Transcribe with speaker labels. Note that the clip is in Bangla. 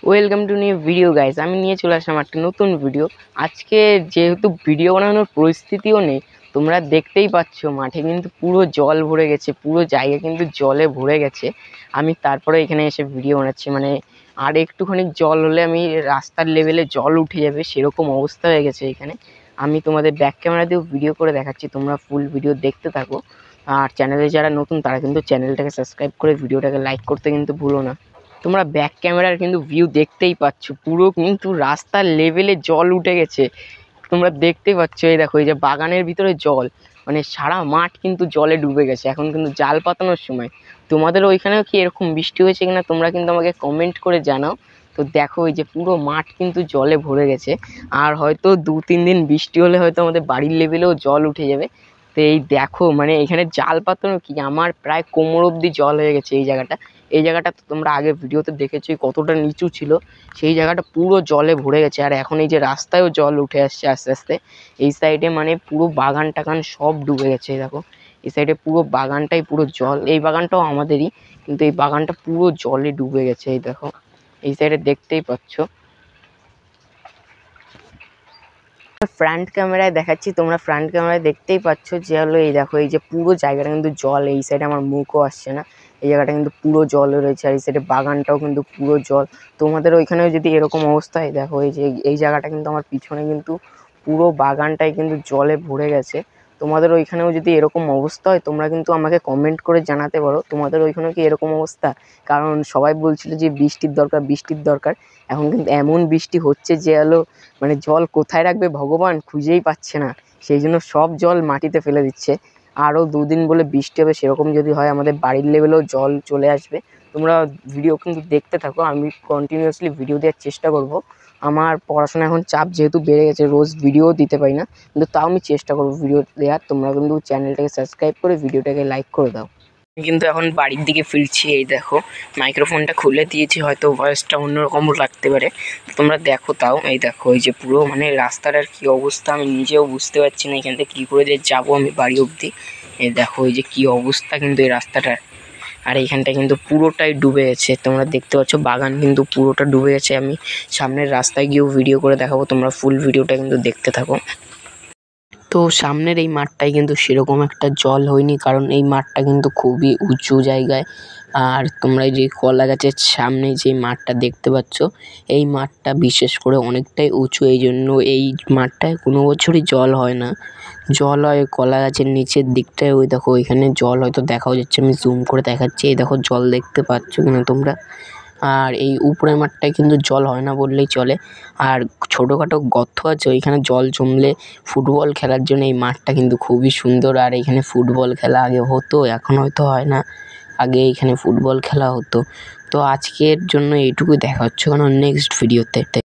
Speaker 1: Welcome to new video guys. আমি নিয়ে চলে আসলাম একটা নতুন ভিডিও। আজকে যেহেতু ভিডিও বানানোর পরিস্থিতিও নেই, তোমরা দেখতেই পাচ্ছ মাঠে কিন্তু পুরো জল ভরে গেছে, পুরো জায়গা কিন্তু জলে ভরে গেছে। আমি তারপরে এখানে এসে ভিডিও বানাচ্ছি, মানে আর একটুখানি জল হলে আমি রাস্তার লেভেলে জল উঠে যাবে সেরকম অবস্থা হয়ে গেছে এখানে। আমি তোমাদের ব্যাক ক্যামেরা দিয়েও ভিডিও করে দেখাচ্ছি, তোমরা ফুল ভিডিও দেখতে থাকো। আর চ্যানেলে যারা নতুন তারা কিন্তু চ্যানেলটাকে সাবস্ক্রাইব করে ভিডিওটাকে লাইক করতে কিন্তু ভুলো না। তোমরা ব্যাক ক্যামেরার কিন্তু ভিউ দেখতেই পাচ্ছ, পুরো কিন্তু রাস্তার লেভেলে জল উঠে গেছে। তোমরা দেখতেই পাচ্ছ, এই দেখো এই যে বাগানের ভিতরে জল, মানে সারা মাঠ কিন্তু জলে ডুবে গেছে। এখন কিন্তু জাল পাতানোর সময়। তোমাদের ওইখানেও কি এরকম বৃষ্টি হয়েছে কিনা তোমরা কিন্তু আমাকে কমেন্ট করে জানাও। তো দেখো এই যে পুরো মাঠ কিন্তু জলে ভরে গেছে, আর হয়তো 2-3 দিন বৃষ্টি হলে হয়তো আমাদের বাড়ির লেভেলেও জল উঠে যাবে। তো এই দেখো, মানে এখানে জাল পাতানো কি, আমার প্রায় কোমর অবধি জল হয়ে গেছে এই জায়গাটা তো তোমরা আগে ভিডিওতে দেখেছোই কতটা নিচু ছিল। সেই জায়গাটা পুরো জলে ভরে গেছে, আর এখন এই যে রাস্তায়ও জল উঠে আসছে আস্তে আস্তে। এই সাইডে মানে পুরো বাগান টাগান সব ডুবে গেছে। দেখো এই সাইডে পুরো বাগানটাই পুরো জল, এই বাগানটাও আমাদেরই, কিন্তু এই বাগানটা পুরো জলে ডুবে গেছে। এই দেখো এই সাইডে দেখতেই পাচ্ছ। ফ্রন্ট ক্যামেরায় দেখাচ্ছি, তোমরা ফ্রন্ট ক্যামেরায় দেখতেই পাচ্ছ যে হলো এই দেখো এই যে পুরো জায়গাটা কিন্তু জল। এই সাইডে আমার মুখও আসছে না, এই জায়গাটা কিন্তু পুরো জলে রয়েছে, আর এই সাইডে বাগানটাও কিন্তু পুরো জল। তোমাদের ওইখানেও যদি এরকম অবস্থা হয়, দেখো এই যে এই জায়গাটা কিন্তু আমার পিছনে কিন্তু পুরো বাগানটাই কিন্তু জলে ভরে গেছে। তোমাদের ওইখানেও যদি এরকম অবস্থা হয় তোমরা কিন্তু আমাকে কমেন্ট করে জানাতে পারো তোমাদের ওইখানেও কি এরকম অবস্থা। কারণ সবাই বলছিল যে বৃষ্টির দরকার বৃষ্টির দরকার, এখন কিন্তু এমন বৃষ্টি হচ্ছে যে হলো মানে জল কোথায় রাখবে ভগবান খুঁজেই পাচ্ছে না। সেই জন্য সব জল মাটিতে ফেলে দিচ্ছে। আরও 2 দিন বলে বৃষ্টি হবে, সেরকম যদি হয় আমাদের বাড়ির লেভেলেও জল চলে আসবে। তোমরা ভিডিও কিন্তু দেখতে থাকো, আমি কন্টিনিউয়াসলি ভিডিও দেওয়ার চেষ্টা করব। আমার পড়াশোনা এখন চাপ যেহেতু বেড়ে গেছে, রোজ ভিডিও দিতে পারি না, কিন্তু তাও আমি চেষ্টা করবো ভিডিও দেওয়ার। তোমরা কিন্তু চ্যানেলটাকে সাবস্ক্রাইব করে ভিডিওটাকে লাইক করে দাও। আমি কিন্তু এখন বাড়ির দিকে ফিরছি। এই দেখো মাইক্রোফোনটা খুলে দিয়েছি, হয়তো ভয়েসটা অন্যরকম লাগতে পারে, তোমরা দেখো তাও। এই দেখো এই যে পুরো মানে রাস্তাটার কি অবস্থা আমি নিজেও বুঝতে পারছি না এখান থেকে কী করে যে যাবো আমি বাড়ি অবধি। এই দেখো এই যে কী অবস্থা কিন্তু এই রাস্তাটার, আর এইখানটা কিন্তু পুরোটাই ডুবে গেছে। তোমরা দেখতে পাচ্ছ বাগান কিন্তু পুরোটা ডুবে গেছে। আমি সামনের রাস্তায় গিয়েও ভিডিও করে দেখাবো, তোমরা ফুল ভিডিওটা কিন্তু দেখতে থাকো। তো সামনের এই মাঠটায় কিন্তু সেরকম একটা জল হয়নি, কারণ এই মাঠটা কিন্তু খুবই উঁচু জায়গায়। আর তোমরা যে কলা গাছের সামনে যে মাঠটা দেখতে পাচ্ছ, এই মাঠটা বিশেষ করে অনেকটাই উঁচু, এই জন্য এই মাঠটায় কোনো বছরই জল হয় না। জল হয় কলা গাছের নিচের দিকটায়, ওই দেখো ওইখানে জল হয়তো দেখাও যাচ্ছে, আমি জুম করে দেখাচ্ছি। এই দেখো জল দেখতে পাচ্ছ কিনা তোমরা। আর এই উপরের মাঠটায় কিন্তু জল হয় না বললেই চলে। আর ছোটোখাটো গর্ত আছে, ওইখানে জল জমলে ফুটবল খেলার জন্য এই মাঠটা কিন্তু খুবই সুন্দর। আর এইখানে ফুটবল খেলা আগে হতো, এখন হয়তো হয় না, আগে এইখানে ফুটবল খেলা হতো। তো আজকের জন্য এইটুকুই, দেখা হচ্ছে কোনো নেক্সট ভিডিওতে।